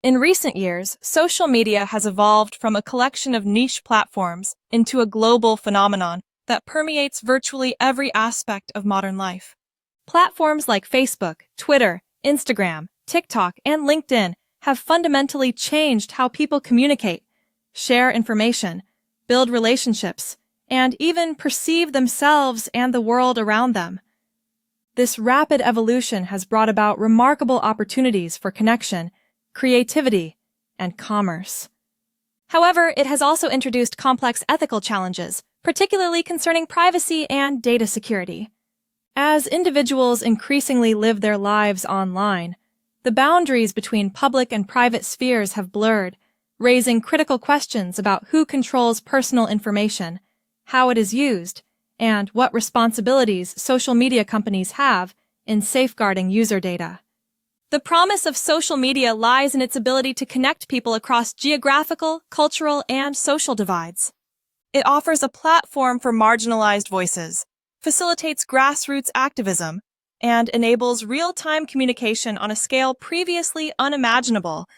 In recent years, social media has evolved from a collection of niche platforms into a global phenomenon that permeates virtually every aspect of modern life. Platforms like Facebook, Twitter, Instagram, TikTok, and LinkedIn have fundamentally changed how people communicate, share information, build relationships, and even perceive themselves and the world around them. This rapid evolution has brought about remarkable opportunities for connection, creativity, and commerce. However, it has also introduced complex ethical challenges, particularly concerning privacy and data security. As individuals increasingly live their lives online, the boundaries between public and private spheres have blurred, raising critical questions about who controls personal information, how it is used, and what responsibilities social media companies have in safeguarding user data. The promise of social media lies in its ability to connect people across geographical, cultural, and social divides. It offers a platform for marginalized voices, facilitates grassroots activism, and enables real-time communication on a scale previously unimaginable.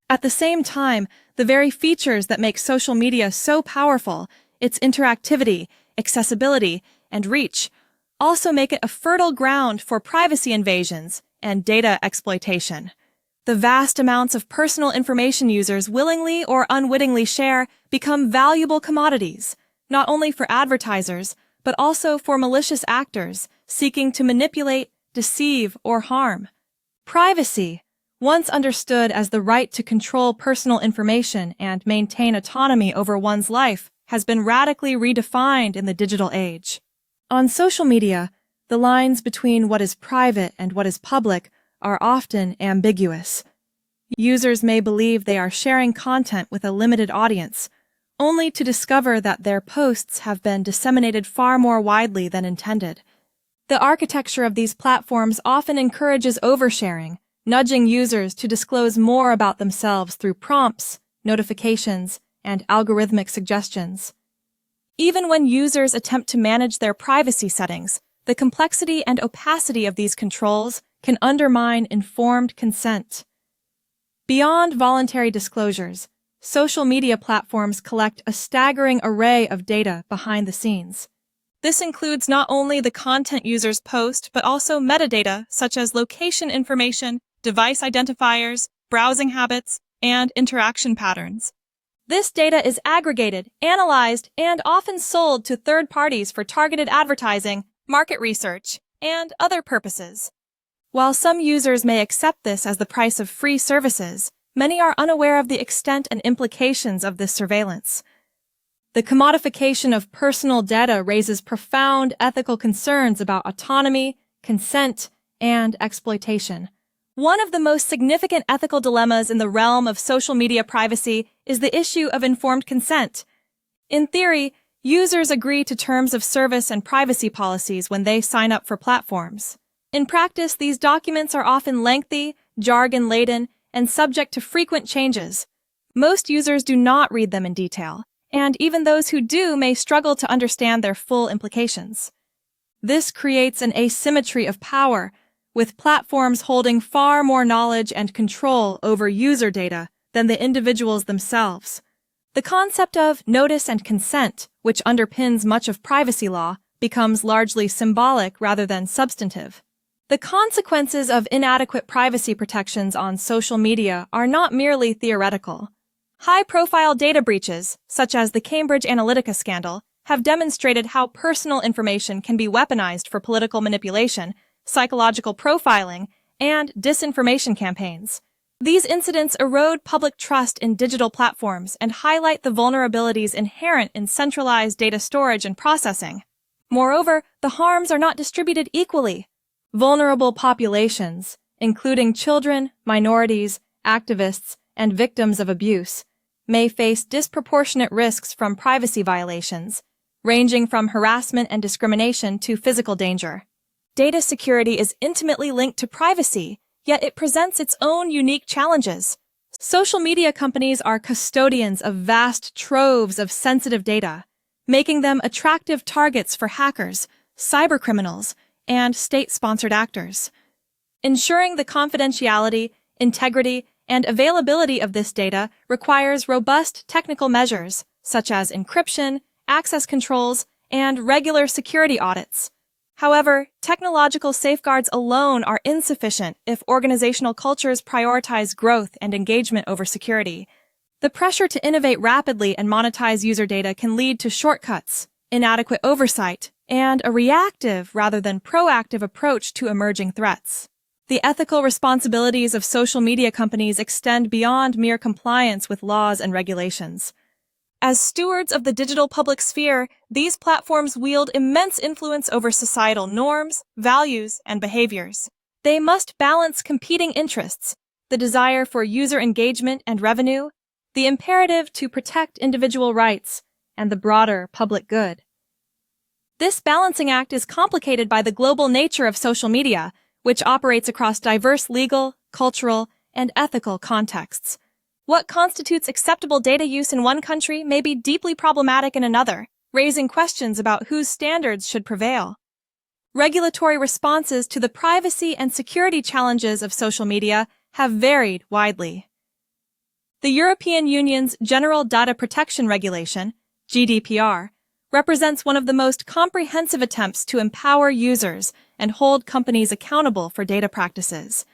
At the same time, the very features that make social media so powerful, its interactivity, accessibility, and reach, also make it a fertile ground for privacy invasions and data exploitation. The vast amounts of personal information users willingly or unwittingly share become valuable commodities, not only for advertisers, but also for malicious actors seeking to manipulate, deceive, or harm. Privacy, once understood as the right to control personal information and maintain autonomy over one's life, has been radically redefined in the digital age. On social media, the lines between what is private and what is public are often ambiguous. Users may believe they are sharing content with a limited audience, only to discover that their posts have been disseminated far more widely than intended. The architecture of these platforms often encourages oversharing, nudging users to disclose more about themselves through prompts, notifications, and algorithmic suggestions. Even when users attempt to manage their privacy settings, the complexity and opacity of these controls can undermine informed consent. Beyond voluntary disclosures, social media platforms collect a staggering array of data behind the scenes. This includes not only the content users post, but also metadata such as location information, device identifiers, browsing habits, and interaction patterns. This data is aggregated, analyzed, and often sold to third parties for targeted advertising, market research, and other purposes. While some users may accept this as the price of free services, many are unaware of the extent and implications of this surveillance. The commodification of personal data raises profound ethical concerns about autonomy, consent, and exploitation. One of the most significant ethical dilemmas in the realm of social media privacy is the issue of informed consent. In theory, users agree to terms of service and privacy policies when they sign up for platforms. In practice, these documents are often lengthy, jargon-laden, and subject to frequent changes. Most users do not read them in detail, and even those who do may struggle to understand their full implications. This creates an asymmetry of power, with platforms holding far more knowledge and control over user data than the individuals themselves. The concept of notice and consent, which underpins much of privacy law, becomes largely symbolic rather than substantive. The consequences of inadequate privacy protections on social media are not merely theoretical. High-profile data breaches, such as the Cambridge Analytica scandal, have demonstrated how personal information can be weaponized for political manipulation, psychological profiling, and disinformation campaigns. These incidents erode public trust in digital platforms and highlight the vulnerabilities inherent in centralized data storage and processing. Moreover, the harms are not distributed equally. Vulnerable populations, including children, minorities, activists, and victims of abuse, may face disproportionate risks from privacy violations, ranging from harassment and discrimination to physical danger. Data security is intimately linked to privacy, yet it presents its own unique challenges. Social media companies are custodians of vast troves of sensitive data, making them attractive targets for hackers, cybercriminals, and state-sponsored actors. Ensuring the confidentiality, integrity, and availability of this data requires robust technical measures, such as encryption, access controls, and regular security audits. However, technological safeguards alone are insufficient if organizational cultures prioritize growth and engagement over security. The pressure to innovate rapidly and monetize user data can lead to shortcuts, inadequate oversight, and a reactive rather than proactive approach to emerging threats. The ethical responsibilities of social media companies extend beyond mere compliance with laws and regulations. As stewards of the digital public sphere, these platforms wield immense influence over societal norms, values, and behaviors. They must balance competing interests, the desire for user engagement and revenue, the imperative to protect individual rights, and the broader public good. This balancing act is complicated by the global nature of social media, which operates across diverse legal, cultural, and ethical contexts. What constitutes acceptable data use in one country may be deeply problematic in another, raising questions about whose standards should prevail. Regulatory responses to the privacy and security challenges of social media have varied widely. The European Union's General Data Protection Regulation, GDPR, represents one of the most comprehensive attempts to empower users and hold companies accountable for data practices.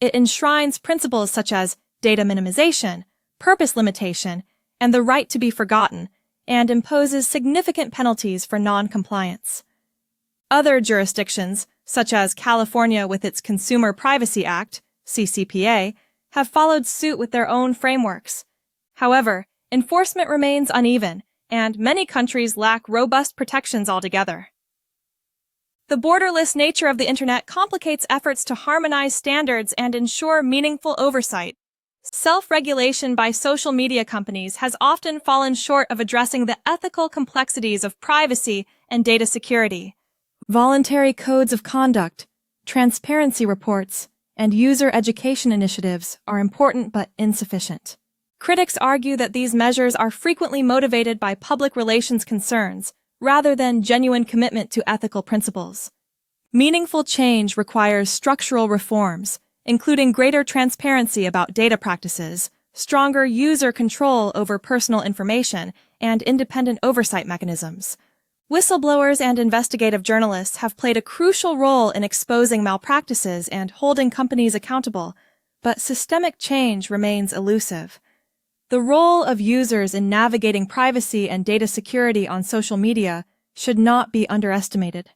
It enshrines principles such as data minimization, purpose limitation, and the right to be forgotten, and imposes significant penalties for non-compliance. Other jurisdictions, such as California with its Consumer Privacy Act, CCPA, have followed suit with their own frameworks. However, enforcement remains uneven, and many countries lack robust protections altogether. The borderless nature of the Internet complicates efforts to harmonize standards and ensure meaningful oversight. Self-regulation by social media companies has often fallen short of addressing the ethical complexities of privacy and data security. Voluntary codes of conduct, transparency reports, and user education initiatives are important but insufficient. Critics argue that these measures are frequently motivated by public relations concerns rather than genuine commitment to ethical principles. Meaningful change requires structural reforms, including greater transparency about data practices, stronger user control over personal information, and independent oversight mechanisms. Whistleblowers and investigative journalists have played a crucial role in exposing malpractices and holding companies accountable, but systemic change remains elusive. The role of users in navigating privacy and data security on social media should not be underestimated.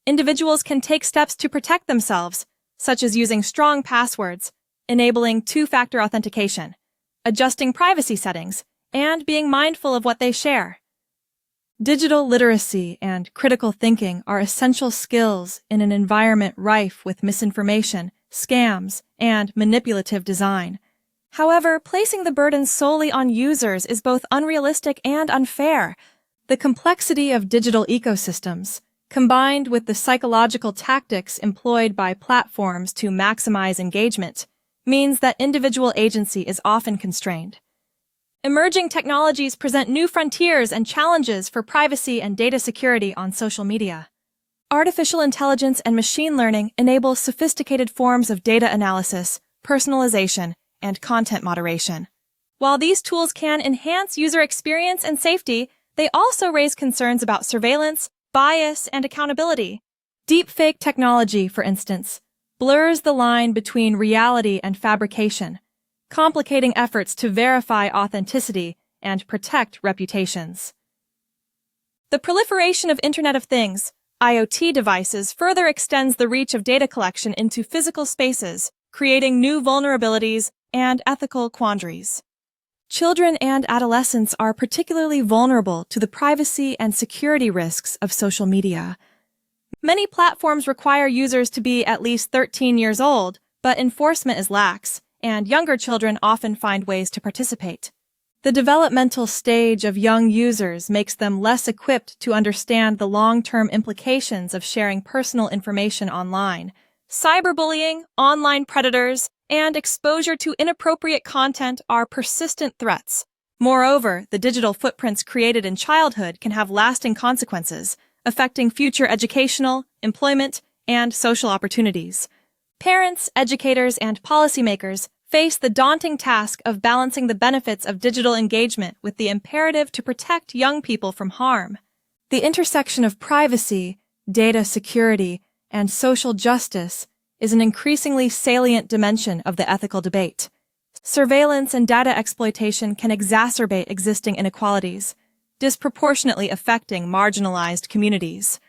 Individuals can take steps to protect themselves, such as using strong passwords, enabling two-factor authentication, adjusting privacy settings, and being mindful of what they share. Digital literacy and critical thinking are essential skills in an environment rife with misinformation, scams, and manipulative design. However, placing the burden solely on users is both unrealistic and unfair. The complexity of digital ecosystems, combined with the psychological tactics employed by platforms to maximize engagement, means that individual agency is often constrained. Emerging technologies present new frontiers and challenges for privacy and data security on social media. Artificial intelligence and machine learning enable sophisticated forms of data analysis, personalization, and content moderation. While these tools can enhance user experience and safety, they also raise concerns about surveillance, bias, and accountability. Deepfake technology, for instance, blurs the line between reality and fabrication, complicating efforts to verify authenticity and protect reputations. The proliferation of Internet of Things, IoT devices, further extends the reach of data collection into physical spaces, creating new vulnerabilities and ethical quandaries. Children and adolescents are particularly vulnerable to the privacy and security risks of social media. Many platforms require users to be at least 13 years old, but enforcement is lax, and younger children often find ways to participate. The developmental stage of young users makes them less equipped to understand the long-term implications of sharing personal information online. Cyberbullying, online predators, and exposure to inappropriate content are persistent threats. Moreover, the digital footprints created in childhood can have lasting consequences, affecting future educational, employment, and social opportunities. Parents, educators, and policymakers face the daunting task of balancing the benefits of digital engagement with the imperative to protect young people from harm. The intersection of privacy, data security, and social justice is an increasingly salient dimension of the ethical debate. Surveillance and data exploitation can exacerbate existing inequalities, disproportionately affecting marginalized communities.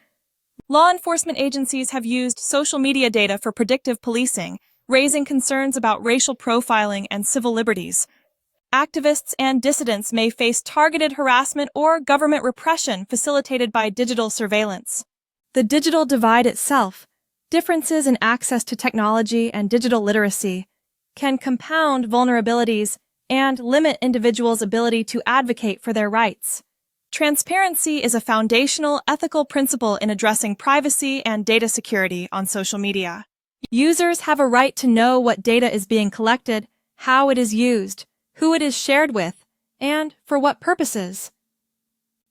Law enforcement agencies have used social media data for predictive policing, raising concerns about racial profiling and civil liberties. Activists and dissidents may face targeted harassment or government repression facilitated by digital surveillance. The digital divide itself, differences in access to technology and digital literacy, can compound vulnerabilities and limit individuals' ability to advocate for their rights. Transparency is a foundational ethical principle in addressing privacy and data security on social media. Users have a right to know what data is being collected, how it is used, who it is shared with, and for what purposes.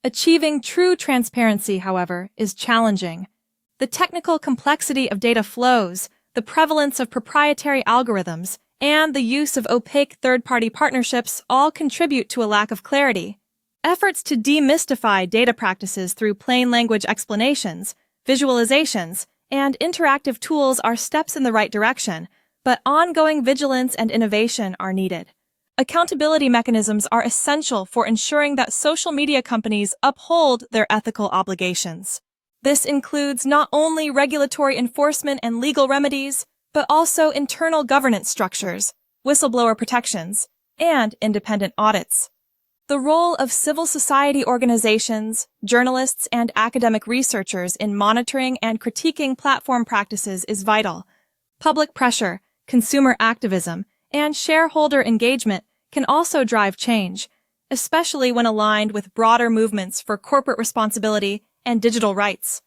Achieving true transparency, however, is challenging. The technical complexity of data flows, the prevalence of proprietary algorithms, and the use of opaque third-party partnerships all contribute to a lack of clarity. Efforts to demystify data practices through plain language explanations, visualizations, and interactive tools are steps in the right direction, but ongoing vigilance and innovation are needed. Accountability mechanisms are essential for ensuring that social media companies uphold their ethical obligations. This includes not only regulatory enforcement and legal remedies, but also internal governance structures, whistleblower protections, and independent audits. The role of civil society organizations, journalists, and academic researchers in monitoring and critiquing platform practices is vital. Public pressure, consumer activism, and shareholder engagement can also drive change, especially when aligned with broader movements for corporate responsibility and digital rights.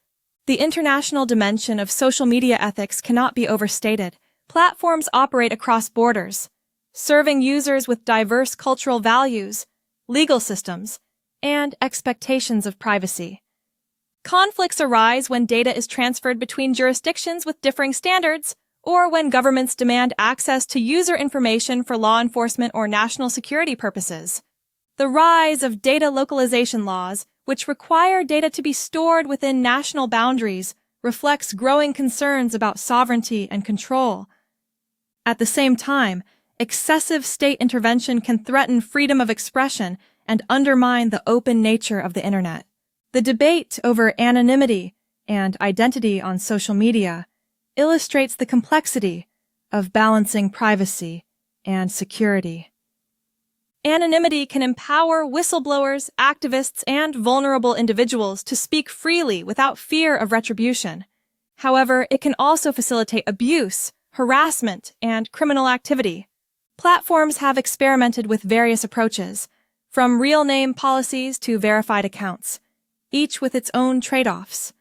The international dimension of social media ethics cannot be overstated. Platforms operate across borders, serving users with diverse cultural values, legal systems, and expectations of privacy. Conflicts arise when data is transferred between jurisdictions with differing standards, or when governments demand access to user information for law enforcement or national security purposes. The rise of data localization laws, which require data to be stored within national boundaries, reflects growing concerns about sovereignty and control. At the same time, excessive state intervention can threaten freedom of expression and undermine the open nature of the internet. The debate over anonymity and identity on social media illustrates the complexity of balancing privacy and security. Anonymity can empower whistleblowers, activists, and vulnerable individuals to speak freely without fear of retribution. However, it can also facilitate abuse, harassment, and criminal activity. Platforms have experimented with various approaches, from real name policies to verified accounts, each with its own trade-offs.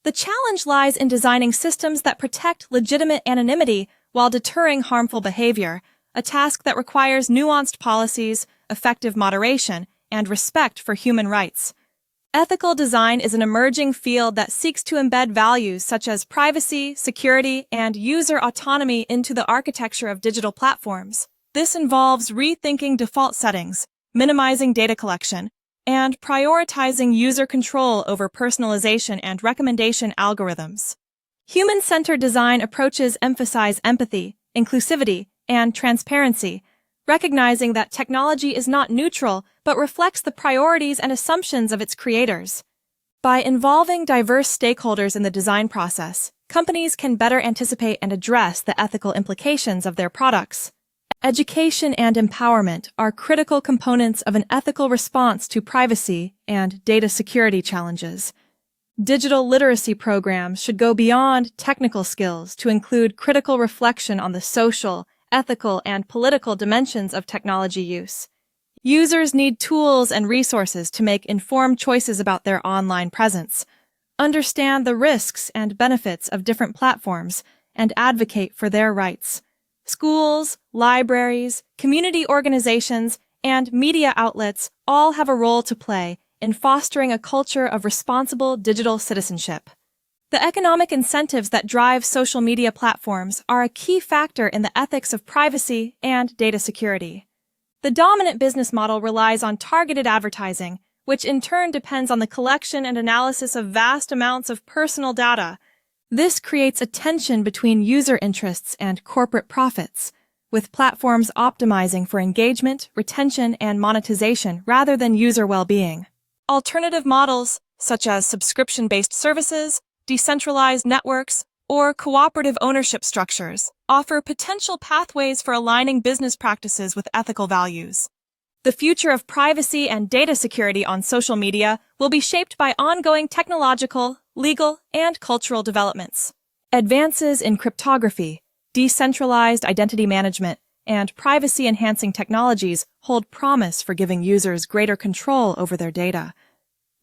The challenge lies in designing systems that protect legitimate anonymity while deterring harmful behavior, a task that requires nuanced policies, effective moderation, and respect for human rights. Ethical design is an emerging field that seeks to embed values such as privacy, security, and user autonomy into the architecture of digital platforms. This involves rethinking default settings, minimizing data collection, and prioritizing user control over personalization and recommendation algorithms. Human-centered design approaches emphasize empathy, inclusivity, and transparency, recognizing that technology is not neutral but reflects the priorities and assumptions of its creators. By involving diverse stakeholders in the design process, companies can better anticipate and address the ethical implications of their products. Education and empowerment are critical components of an ethical response to privacy and data security challenges. Digital literacy programs should go beyond technical skills to include critical reflection on the social, ethical, and political dimensions of technology use. Users need tools and resources to make informed choices about their online presence, understand the risks and benefits of different platforms, and advocate for their rights. Schools, libraries, community organizations, and media outlets all have a role to play in fostering a culture of responsible digital citizenship. The economic incentives that drive social media platforms are a key factor in the ethics of privacy and data security. The dominant business model relies on targeted advertising, which in turn depends on the collection and analysis of vast amounts of personal data. This creates a tension between user interests and corporate profits, with platforms optimizing for engagement, retention, and monetization rather than user well-being. Alternative models, such as subscription-based services, decentralized networks, or cooperative ownership structures, offer potential pathways for aligning business practices with ethical values. The future of privacy and data security on social media will be shaped by ongoing technological, legal, and cultural developments. Advances in cryptography, decentralized identity management, and privacy-enhancing technologies hold promise for giving users greater control over their data.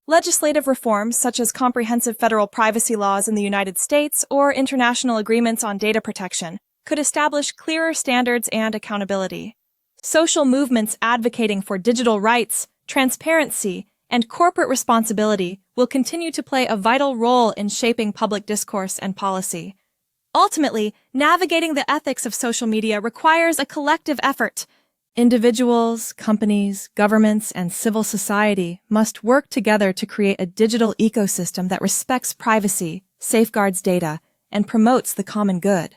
Legislative reforms such as comprehensive federal privacy laws in the United States or international agreements on data protection could establish clearer standards and accountability. Social movements advocating for digital rights, transparency, and corporate responsibility will continue to play a vital role in shaping public discourse and policy. Ultimately, navigating the ethics of social media requires a collective effort. Individuals, companies, governments, and civil society must work together to create a digital ecosystem that respects privacy, safeguards data, and promotes the common good.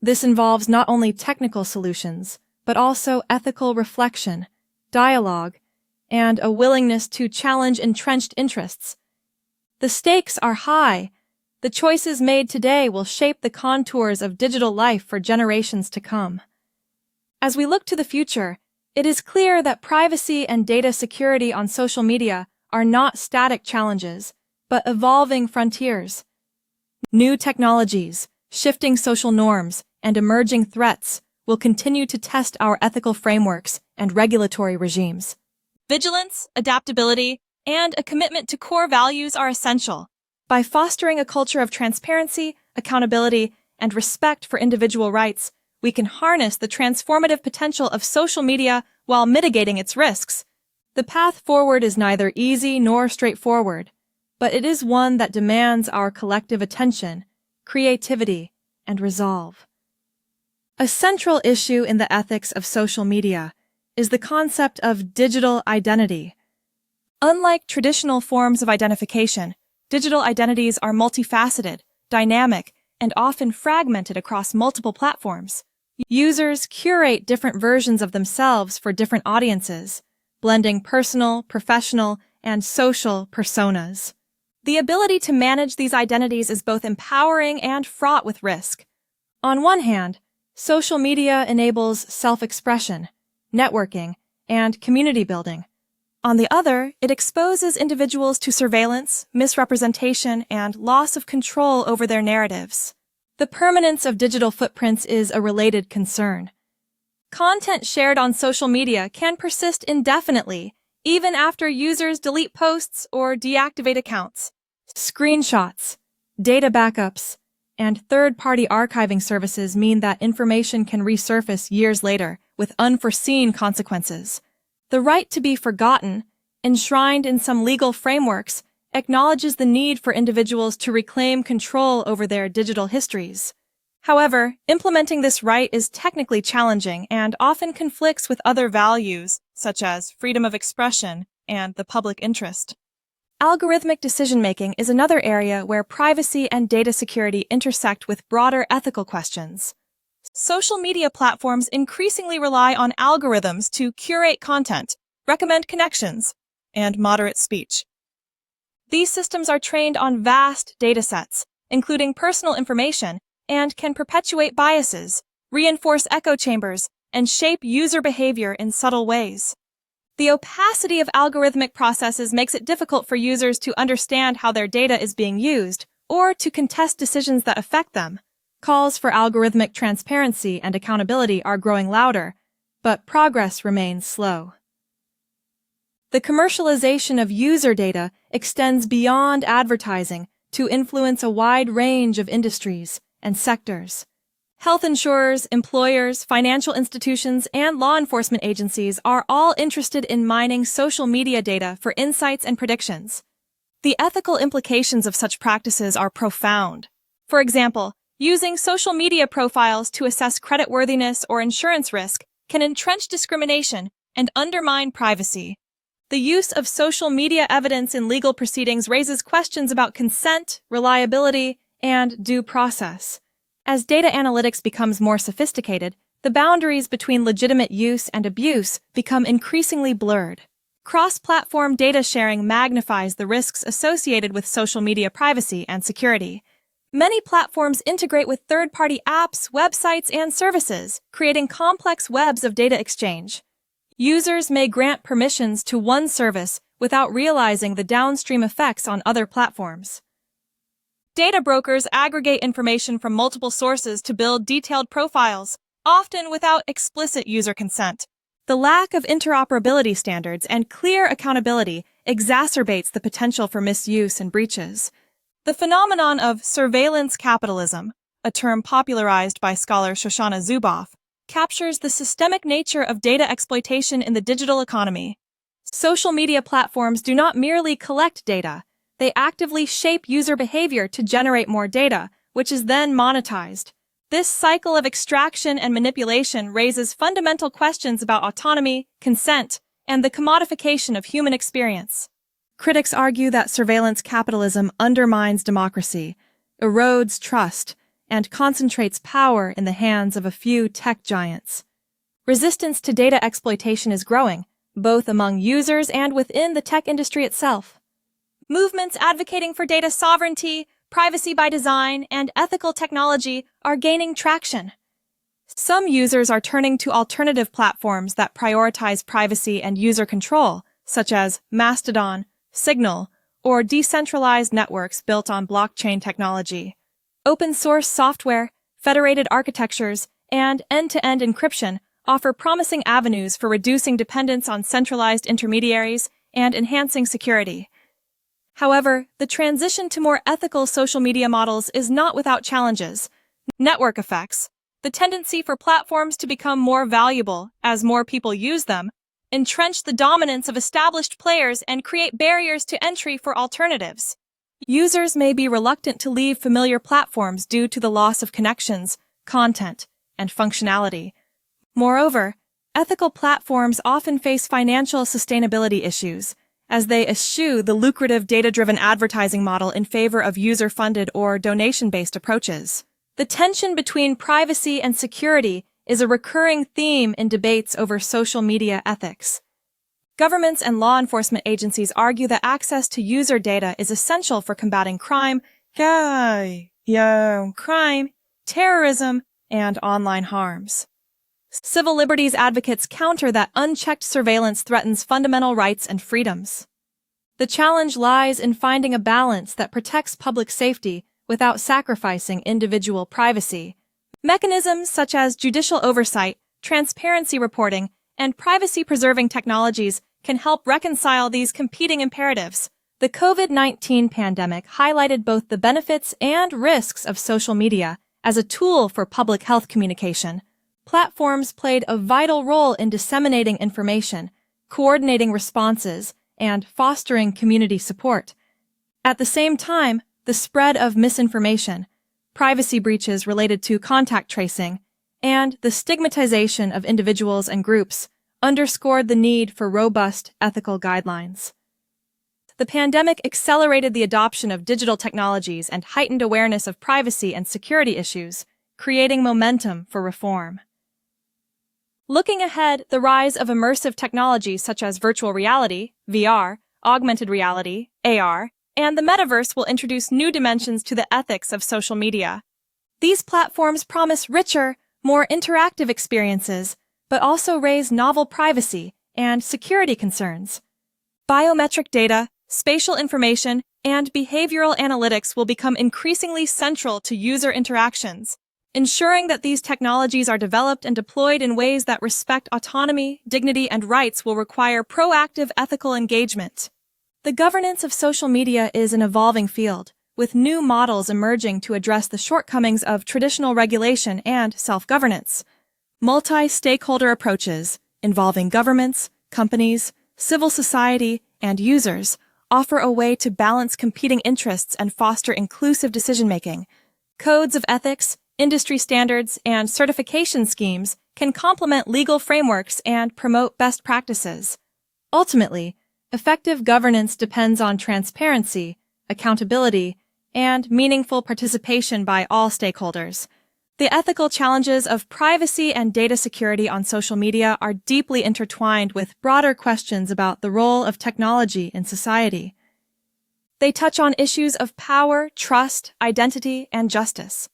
This involves not only technical solutions, but also ethical reflection, dialogue, and a willingness to challenge entrenched interests. The stakes are high. The choices made today will shape the contours of digital life for generations to come. As we look to the future, it is clear that privacy and data security on social media are not static challenges, but evolving frontiers. New technologies, shifting social norms, and emerging threats will continue to test our ethical frameworks and regulatory regimes. Vigilance, adaptability, and a commitment to core values are essential. By fostering a culture of transparency, accountability, and respect for individual rights, we can harness the transformative potential of social media while mitigating its risks. The path forward is neither easy nor straightforward, but it is one that demands our collective attention, creativity, and resolve. A central issue in the ethics of social media is the concept of digital identity. Unlike traditional forms of identification, digital identities are multifaceted, dynamic, and often fragmented across multiple platforms. Users curate different versions of themselves for different audiences, blending personal, professional, and social personas. The ability to manage these identities is both empowering and fraught with risk. On one hand, social media enables self-expression, networking, and community building. On the other, it exposes individuals to surveillance, misrepresentation, and loss of control over their narratives. The permanence of digital footprints is a related concern. Content shared on social media can persist indefinitely, even after users delete posts or deactivate accounts. Screenshots, data backups, and third-party archiving services mean that information can resurface years later with unforeseen consequences. The right to be forgotten, enshrined in some legal frameworks, acknowledges the need for individuals to reclaim control over their digital histories. However, implementing this right is technically challenging and often conflicts with other values, such as freedom of expression and the public interest. Algorithmic decision-making is another area where privacy and data security intersect with broader ethical questions. Social media platforms increasingly rely on algorithms to curate content, recommend connections, and moderate speech. These systems are trained on vast datasets, including personal information, and can perpetuate biases, reinforce echo chambers, and shape user behavior in subtle ways. The opacity of algorithmic processes makes it difficult for users to understand how their data is being used or to contest decisions that affect them. Calls for algorithmic transparency and accountability are growing louder, but progress remains slow. The commercialization of user data extends beyond advertising to influence a wide range of industries and sectors. Health insurers, employers, financial institutions, and law enforcement agencies are all interested in mining social media data for insights and predictions. The ethical implications of such practices are profound. For example, using social media profiles to assess creditworthiness or insurance risk can entrench discrimination and undermine privacy. The use of social media evidence in legal proceedings raises questions about consent, reliability, and due process. As data analytics becomes more sophisticated, the boundaries between legitimate use and abuse become increasingly blurred. Cross-platform data sharing magnifies the risks associated with social media privacy and security. Many platforms integrate with third-party apps, websites, and services, creating complex webs of data exchange. Users may grant permissions to one service without realizing the downstream effects on other platforms. Data brokers aggregate information from multiple sources to build detailed profiles, often without explicit user consent. The lack of interoperability standards and clear accountability exacerbates the potential for misuse and breaches. The phenomenon of surveillance capitalism, a term popularized by scholar Shoshana Zuboff, captures the systemic nature of data exploitation in the digital economy. Social media platforms do not merely collect data, they actively shape user behavior to generate more data, which is then monetized. This cycle of extraction and manipulation raises fundamental questions about autonomy, consent, and the commodification of human experience. Critics argue that surveillance capitalism undermines democracy, erodes trust, and concentrates power in the hands of a few tech giants. Resistance to data exploitation is growing, both among users and within the tech industry itself. Movements advocating for data sovereignty, privacy by design, and ethical technology are gaining traction. Some users are turning to alternative platforms that prioritize privacy and user control, such as Mastodon, Signal, or decentralized networks built on blockchain technology. Open-source software, federated architectures, and end-to-end encryption offer promising avenues for reducing dependence on centralized intermediaries and enhancing security. However, the transition to more ethical social media models is not without challenges. Network effects, the tendency for platforms to become more valuable as more people use them, entrench the dominance of established players and create barriers to entry for alternatives. Users may be reluctant to leave familiar platforms due to the loss of connections, content, and functionality. Moreover, ethical platforms often face financial sustainability issues, as they eschew the lucrative data-driven advertising model in favor of user-funded or donation-based approaches. The tension between privacy and security is a recurring theme in debates over social media ethics. Governments and law enforcement agencies argue that access to user data is essential for combating crime, terrorism, and online harms. Civil liberties advocates counter that unchecked surveillance threatens fundamental rights and freedoms. The challenge lies in finding a balance that protects public safety without sacrificing individual privacy. Mechanisms such as judicial oversight, transparency reporting, and privacy-preserving technologies can help reconcile these competing imperatives. The COVID-19 pandemic highlighted both the benefits and risks of social media as a tool for public health communication. Platforms played a vital role in disseminating information, coordinating responses, and fostering community support. At the same time, the spread of misinformation, privacy breaches related to contact tracing, and the stigmatization of individuals and groups underscored the need for robust ethical guidelines. The pandemic accelerated the adoption of digital technologies and heightened awareness of privacy and security issues, creating momentum for reform. Looking ahead, the rise of immersive technologies such as virtual reality, VR, augmented reality, AR, and the metaverse will introduce new dimensions to the ethics of social media. These platforms promise richer, more interactive experiences, but also raise novel privacy and security concerns. Biometric data, spatial information, and behavioral analytics will become increasingly central to user interactions. Ensuring that these technologies are developed and deployed in ways that respect autonomy, dignity, and rights will require proactive ethical engagement. The governance of social media is an evolving field, with new models emerging to address the shortcomings of traditional regulation and self-governance. Multi-stakeholder approaches, involving governments, companies, civil society, and users, offer a way to balance competing interests and foster inclusive decision-making. Codes of ethics, industry standards, and certification schemes can complement legal frameworks and promote best practices. Ultimately, effective governance depends on transparency, accountability, and meaningful participation by all stakeholders. The ethical challenges of privacy and data security on social media are deeply intertwined with broader questions about the role of technology in society. They touch on issues of power, trust, identity, and justice.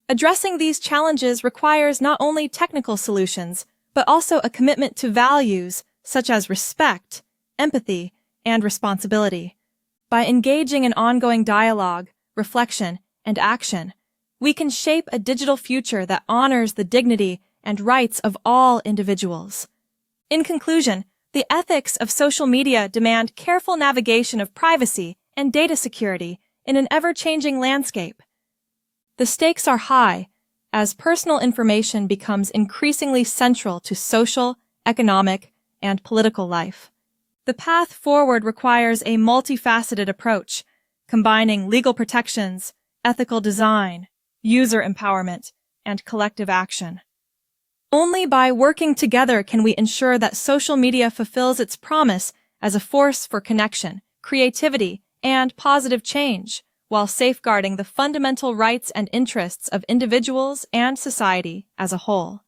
Addressing these challenges requires not only technical solutions, but also a commitment to values such as respect, empathy, and responsibility. By engaging in ongoing dialogue, reflection, and action, we can shape a digital future that honors the dignity and rights of all individuals. In conclusion, the ethics of social media demand careful navigation of privacy and data security in an ever-changing landscape. The stakes are high as personal information becomes increasingly central to social, economic, and political life. The path forward requires a multifaceted approach, combining legal protections, ethical design, user empowerment, and collective action. Only by working together can we ensure that social media fulfills its promise as a force for connection, creativity, and positive change, while safeguarding the fundamental rights and interests of individuals and society as a whole.